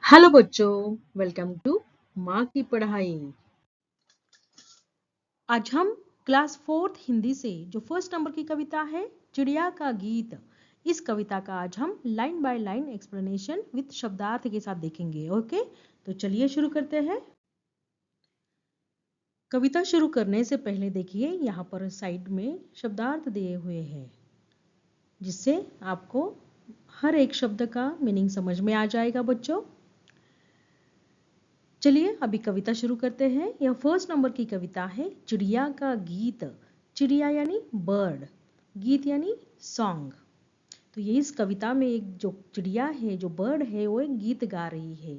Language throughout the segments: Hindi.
हेलो बच्चों, वेलकम टू माँ की पढ़ाई। आज हम क्लास 4th हिंदी से जो फर्स्ट नंबर की कविता है चिड़िया का गीत, इस कविता का आज हम line by line explanation with शब्दार्थ के साथ देखेंगे। ओके, तो चलिए शुरू करते हैं। कविता शुरू करने से पहले देखिए यहाँ पर साइड में शब्दार्थ दिए हुए हैं, जिससे आपको हर एक शब्द का मीनिंग समझ में आ जाएगा बच्चों। चलिए अभी कविता शुरू करते हैं। यह फर्स्ट नंबर की कविता है चिड़िया का गीत। चिड़िया यानी बर्ड, गीत यानी सॉन्ग। तो ये इस कविता में एक जो चिड़िया है, जो बर्ड है, वो एक गीत गा रही है।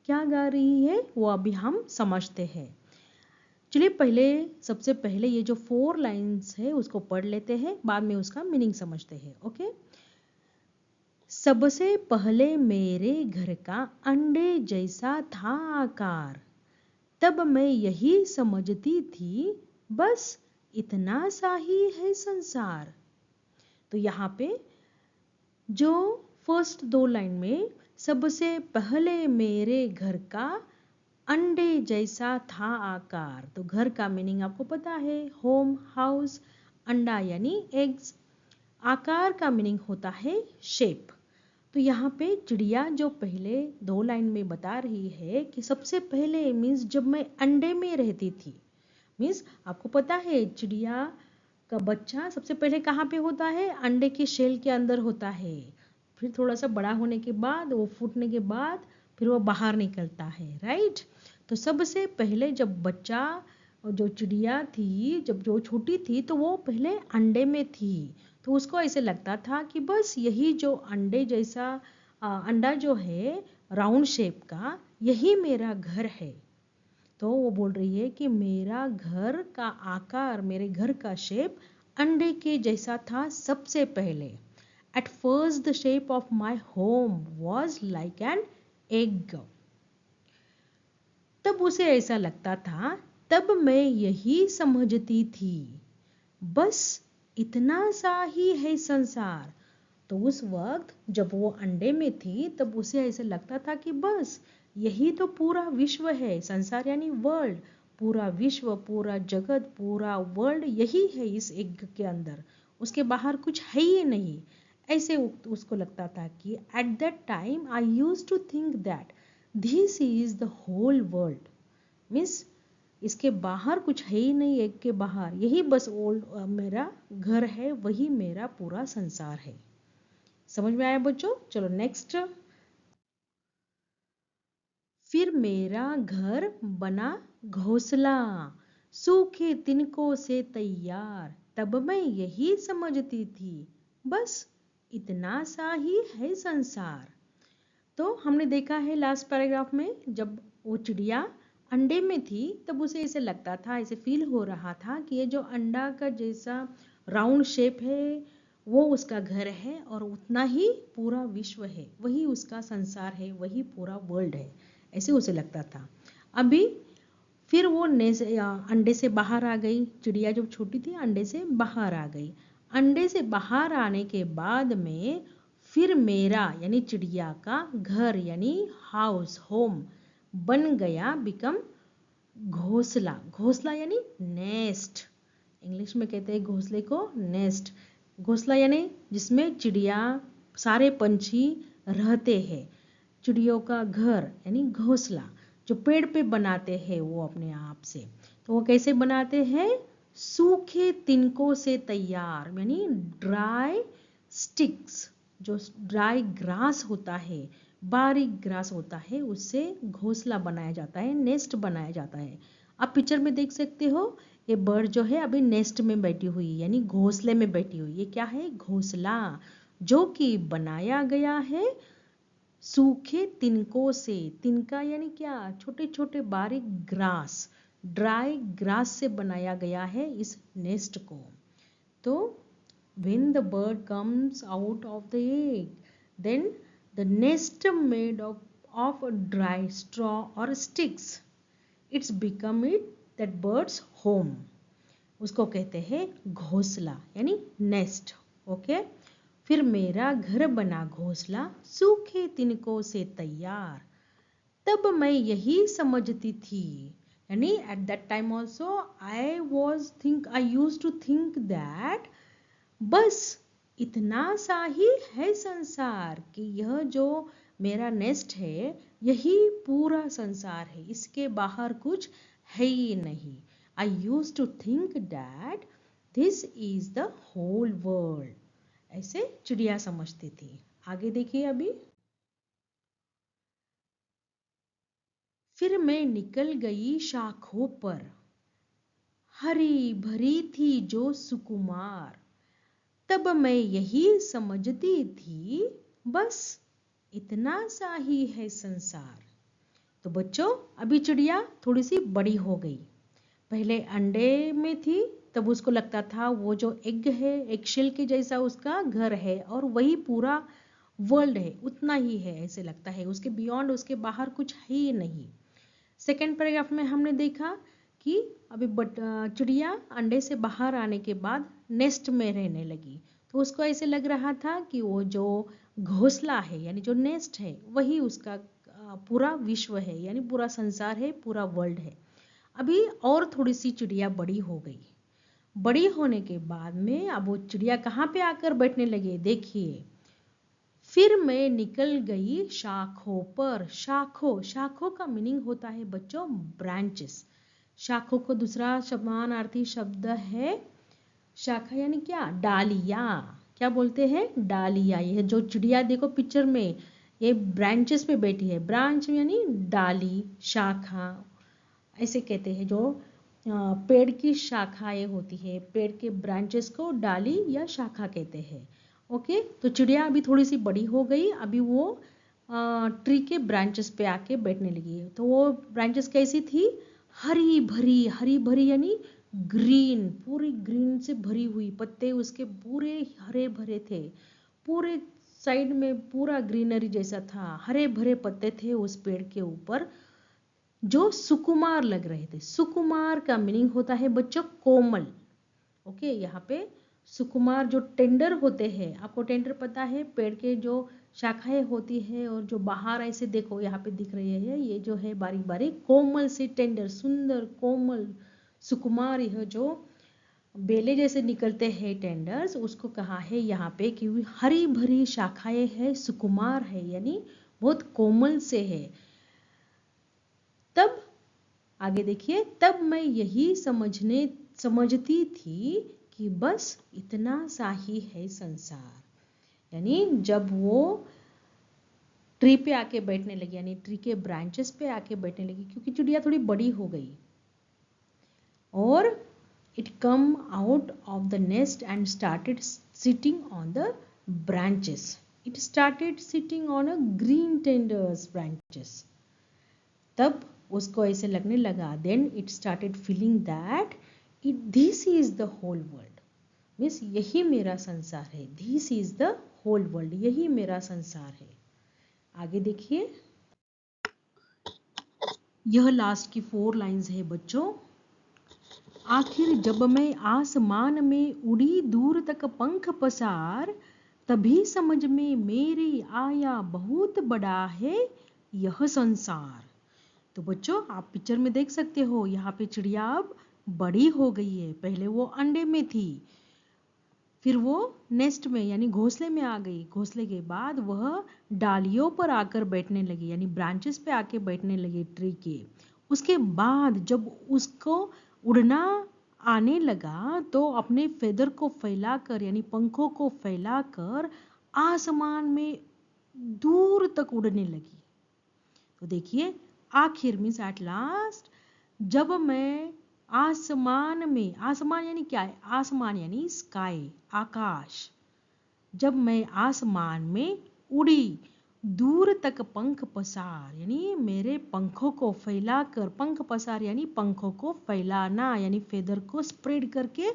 क्या गा रही है वो अभी हम समझते हैं। चलिए सबसे पहले ये जो 4 लाइन्स है उसको पढ़ लेते हैं, बाद में उसका मीनिंग समझते हैं। ओके। सबसे पहले मेरे घर का अंडे जैसा था आकार, तब मैं यही समझती थी बस इतना सा ही है संसार। तो यहाँ पे जो फर्स्ट 2 लाइन में सबसे पहले मेरे घर का अंडे जैसा था आकार, तो घर का मीनिंग आपको पता है, होम, हाउस। अंडा यानी एग्स, आकार का मीनिंग होता है शेप। तो यहाँ पे चिड़िया जो पहले 2 लाइन में बता रही है कि सबसे पहले मीन्स जब मैं अंडे में रहती थी। मीन्स आपको पता है चिड़िया का बच्चा सबसे पहले कहाँ पे होता है, अंडे के शेल के अंदर होता है। फिर थोड़ा सा बड़ा होने के बाद, वो फूटने के बाद फिर वो बाहर निकलता है, राइट। तो सबसे पहले जब बच्चा, जो चिड़िया थी, जब जो छोटी थी तो वो पहले अंडे में थी। तो उसको ऐसे लगता था कि बस यही जो अंडे जैसा अंडा जो है राउंड शेप का, यही मेरा घर है। तो वो बोल रही है कि मेरा घर का आकार, मेरे घर का शेप अंडे के जैसा था सबसे पहले। At first the shape of my home was like an egg. तब उसे ऐसा लगता था, तब मैं यही समझती थी बस इतना सा ही है संसार। तो उस वक्त जब वो अंडे में थी तब उसे ऐसे लगता था कि बस यही तो पूरा विश्व है। संसार यानी वर्ल्ड, पूरा विश्व, पूरा जगत, पूरा वर्ल्ड यही है इस एग के अंदर, उसके बाहर कुछ है ही नहीं। ऐसे उसको लगता था कि at that time I use to think that this is the whole world. Means इसके बाहर कुछ है ही नहीं, एग के बाहर यही बस मेरा घर है, वही मेरा पूरा संसार है। समझ में आया बच्चों? चलो नेक्स्ट। फिर मेरा घर बना घोंसला, सूखे तिनकों से तैयार, तब मैं यही समझती थी बस इतना सा ही है संसार। तो हमने देखा है लास्ट पैराग्राफ में, जब वो चिड़िया अंडे में थी तब उसे ऐसे लगता था, ऐसे फील हो रहा था कि ये जो अंडा का जैसा राउंड शेप है वो उसका घर है, और उतना ही पूरा विश्व है, वही उसका संसार है, वही पूरा वर्ल्ड है, ऐसे उसे लगता था। अभी फिर वो अंडे से बाहर आ गई। चिड़िया जब छोटी थी अंडे से बाहर आ गई। अंडे से बाहर आने के बाद में फिर मेरा यानी चिड़िया का घर यानी हाउस, होम बन गया, बिकम घोंसला। घोंसला यानी नेस्ट, इंग्लिश में कहते हैं घोंसले को नेस्ट। घोंसला यानी जिसमें चिड़िया, सारे पंछी रहते हैं। चिड़ियों का घर यानी घोंसला, जो पेड़ पे बनाते हैं वो अपने आप से। तो वो कैसे बनाते हैं? सूखे तिनकों से तैयार, यानी ड्राई स्टिक्स, जो ड्राई ग्रास होता है, बारीक ग्रास होता है, उससे घोंसला बनाया जाता है, नेस्ट बनाया जाता है। आप पिक्चर में देख सकते हो, ये बर्ड जो है अभी नेस्ट में बैठी हुई, यानी घोंसले में बैठी हुई। ये क्या है? घोंसला, जो कि बनाया गया है सूखे तिनकों से। तिनका यानी क्या? छोटे छोटे बारीक ग्रास, ड्राई ग्रास से बनाया गया है इस नेस्ट को। तो when the bird comes out of the egg, then the nest made of dry straw or sticks, it's become it that bird's home. उसको कहते हैं घोंसला यानी नेस्ट। ओके। फिर मेरा घर बना घोंसला, सूखे तिनकों से तैयार। तब मैं यही समझती थी, यानी at that time also I use to think that बस इतना सा ही है संसार, कि यह जो मेरा नेस्ट है यही पूरा संसार है, इसके बाहर कुछ है ही नहीं। I use to think that this is the whole world, ऐसे चिड़िया समझती थी। आगे देखिए अभी। फिर मैं निकल गई शाखों पर, हरी भरी थी जो सुकुमार, तब मैं यही समझती थी बस इतना सा ही है संसार। तो बच्चों अभी चिड़िया थोड़ी सी बड़ी हो गई, पहले अंडे में थी, तब उसको लगता था वो जो एग है, एग शेल के जैसा उसका घर है और वही पूरा वर्ल्ड है, उतना ही है ऐसे लगता है, उसके बियॉन्ड, उसके बाहर कुछ है ही नहीं। सेकेंड पैराग्राफ में हमने देखा कि अभी चिड़िया अंडे से बाहर आने के बाद नेस्ट में रहने लगी, तो उसको ऐसे लग रहा था कि वो जो घोंसला है यानी जो नेस्ट है वही उसका पूरा विश्व है, यानी पूरा संसार है, पूरा वर्ल्ड है। अभी और थोड़ी सी चिड़िया बड़ी हो गई, बड़ी होने के बाद में अब वो चिड़िया कहाँ पे आकर बैठने लगे, देखिए। फिर मैं निकल गई शाखों पर, शाखों, शाखों का मीनिंग होता है बच्चों ब्रांचेस। शाखों को दूसरा समानार्थी शब्द है शाखा, यानी क्या, डालिया। क्या बोलते हैं, डालिया। ये जो चिड़िया देखो पिक्चर में, ये ब्रांचेस पे बैठी है, ब्रांच यानी डाली, शाखा ऐसे कहते हैं। जो पेड़ की शाखाएं होती है, पेड़ के ब्रांचेस को डाली या शाखा कहते हैं। ओके, तो चिड़िया अभी थोड़ी सी बड़ी हो गई, अभी वो ट्री के ब्रांचेस पे आके बैठने लगी है। तो वो ब्रांचेस कैसी थी, हरी भरी, हरी भरी यानी ग्रीन, पूरी ग्रीन से भरी हुई, पत्ते उसके पूरे हरे भरे थे, पूरे साइड में पूरा ग्रीनरी जैसा था, हरे भरे पत्ते थे उस पेड़ के ऊपर जो सुकुमार लग रहे थे। सुकुमार का मीनिंग होता है बच्चों कोमल। ओके, यहाँ पे सुकुमार जो टेंडर होते हैं, आपको टेंडर पता है, पेड़ के जो शाखाएं होती है और जो बाहर ऐसे देखो यहाँ पे दिख रही है, ये जो है बारीक बारीक कोमल से टेंडर, सुंदर कोमल सुकुमार, यह जो बेले जैसे निकलते हैं टेंडर्स, उसको कहा है यहाँ पे कि हरी भरी शाखाएं है, सुकुमार है, यानी बहुत कोमल से है। तब आगे देखिए, तब मैं यही समझती थी कि बस इतना सा ही है संसार, यानी जब वो ट्री पे आके बैठने लगी, यानी ट्री के ब्रांचेस पे आके बैठने लगी, क्योंकि चिड़िया थोड़ी बड़ी हो गई, और it come out of the nest and started sitting on the branches. It started sitting on a green tenders branches. तब उसको ऐसे लगने लगा, then it started feeling that this is the whole world, means यही मेरा संसार है, this is the whole world, यही मेरा संसार है। आगे देखिए, यह लास्ट की 4 लाइंस है बच्चों। आखिर जब मैं आसमान में उड़ी दूर तक पंख पसार, तभी समझ में मेरी आया बहुत बड़ा है यह संसार। तो बच्चों आप पिक्चर में देख सकते हो, यहाँ पे चिड़िया अब बड़ी हो गई है, पहले वो अंडे में थी, फिर वो नेस्ट में यानी घोंसले में आ गई, घोंसले के बाद वह डालियों पर आकर बैठने लगी, यानी ब्रांचेस पे आके बैठने लगी ट्री के। उसके बाद जब उसको उड़ना आने लगा, तो अपने फेदर को फैलाकर यानी पंखों को फैलाकर आसमान में दूर तक उड़ने लगी। तो देखिए, आखिर मीन्स एट लास्ट, जब मैं आसमान में, आसमान यानी क्या है, आसमान यानी स्काई, आकाश, जब मैं आसमान में उड़ी दूर तक पंख पसार, यानी मेरे पंखों को फैलाकर, पंख पसार यानी पंखों को फैलाना, यानी फेदर को स्प्रेड करके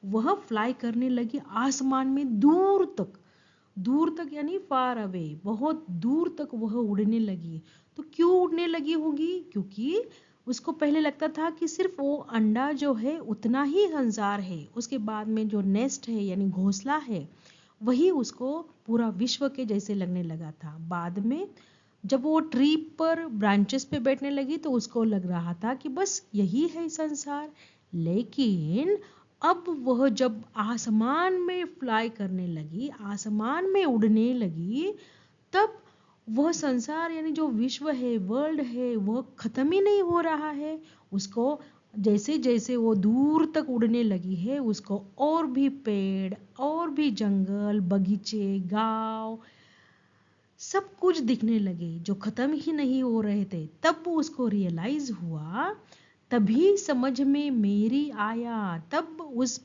वह फ्लाई करने लगी आसमान में दूर तक, दूर तक यानी फार अवे, बहुत दूर तक वह उड़ने लगी। तो क्यों उड़ने लगी होगी, क्योंकि उसको पहले लगता था कि सिर्फ वो अंडा जो है उतना ही संसार है, उसके बाद में जो नेस्ट है यानी घोंसला है वही उसको पूरा विश्व के जैसे लगने लगा था। बाद में जब वो ट्री पर ब्रांचेस पे बैठने लगी तो उसको लग रहा था कि बस यही है संसार। लेकिन अब वह जब आसमान में फ्लाई करने लगी, आसमान में उड़ने लगी, तब वह संसार यानी जो विश्व है, वर्ल्ड है, वह खत्म ही नहीं हो रहा है। उसको जैसे जैसे वो दूर तक उड़ने लगी है, उसको और भी पेड़, और भी जंगल, बगीचे, गांव, सब कुछ दिखने लगे जो खत्म ही नहीं हो रहे थे। तब उसको रियलाइज हुआ, तभी समझ में मेरी आया, तब उस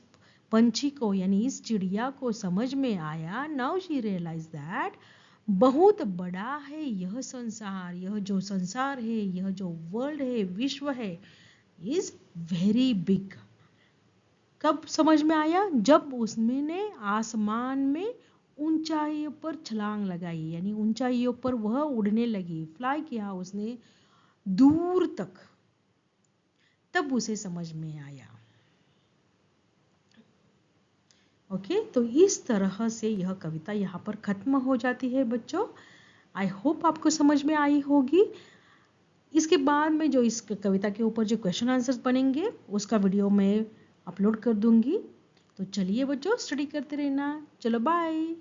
पंछी को यानी इस चिड़िया को समझ में आया, नाउ शी रियलाइज दैट बहुत बड़ा है यह संसार, यह जो संसार है, यह जो वर्ल्ड है, विश्व है, इज वेरी बिग। कब समझ में आया? जब उसने आसमान में ऊंचाइयों पर छलांग लगाई, यानी ऊंचाइयों पर वह उड़ने लगी, फ्लाई किया उसने दूर तक, तब उसे समझ में आया। ओके, तो इस तरह से यह कविता यहाँ पर खत्म हो जाती है बच्चों। आई होप आपको समझ में आई होगी। इसके बाद में जो इस कविता के ऊपर जो क्वेश्चन आंसर्स बनेंगे उसका वीडियो मैं अपलोड कर दूंगी। तो चलिए बच्चों, स्टडी करते रहना। चलो बाय।